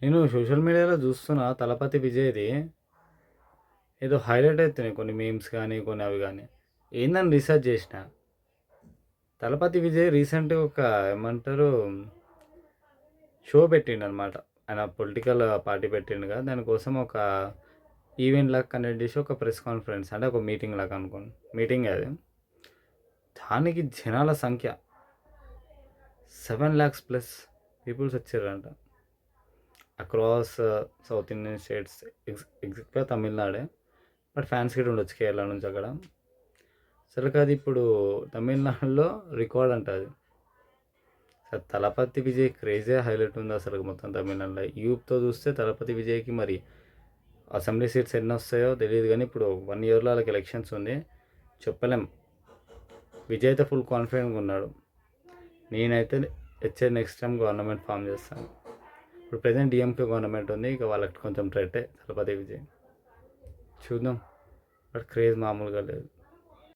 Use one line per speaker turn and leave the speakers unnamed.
నేను సోషల్ మీడియాలో చూస్తున్నా 'తలపతి విజయ్‌ది' ఏదో హైలైట్ అయితున్నాయి కొన్ని మీమ్స్ గానీ, కొన్ని అవి గానీ. ఏందని రీసెర్చ్ చేసినా. 'తలపతి విజయ్' రీసెంట్‌గా ఒక ఏమంటారు షో పెట్టిండనమాట. ఆయన పొలిటికల్ పార్టీ పెట్టిండు కదా! దానికోసం ఒక ఈవెంట్ లాగా కండక్ట్ చేసి ఒక ప్రెస్ కాన్ఫరెన్స్ అంటే ఒక మీటింగ్ లాగా అనుకోండి. మీటింగే అది. దానికి జనాల సంఖ్య 7,00,000 ప్లస్ పీపుల్స్ వచ్చారంట. అక్రాస్ సౌత్ ఇండియన్ స్టేట్స్ ఎగ్జాక్ట్‌గా తమిళనాడే. బట్ ఫ్యాన్స్ గిట్ల ఉండొచ్చు కేరళ నుంచి అక్కడ. అసలుకది ఇప్పుడు తమిళనాడులో రికార్డ్ అంట అది. అసలు 'తలపతి విజయ్' క్రేజే హైలైట్ ఉంది అసలు మొత్తం తమిళనాడులో. యూత్‌తో చూస్తే 'తలపతి విజయ్‌కి' మరి అసెంబ్లీ సీట్స్ ఎన్నొస్తాయో తెలీదు గానీ, ఇప్పుడు 1 ఇయర్‌లో ఆళ్ళకి ఎలక్షన్స్ ఉంది. చెప్పలేం. విజయ్ అయితే ఫుల్ కాన్ఫిడెంట్‌గా ఉన్నాడు. నేనైతే వచ్చే నెక్స్ట్ టైమ్ గవర్నమెంట్ ఫార్మ్ చేస్తాను. ఇప్పుడు ప్రెజెంట్ డీఎంకే గవర్నమెంట్ ఉంది. ఇక వాళ్ళకి కొంచెం థ్రెట్టే 'తలపతి విజయ్'. చూద్దాం. బట్ క్రేజ్ మామూలుగా లేదు.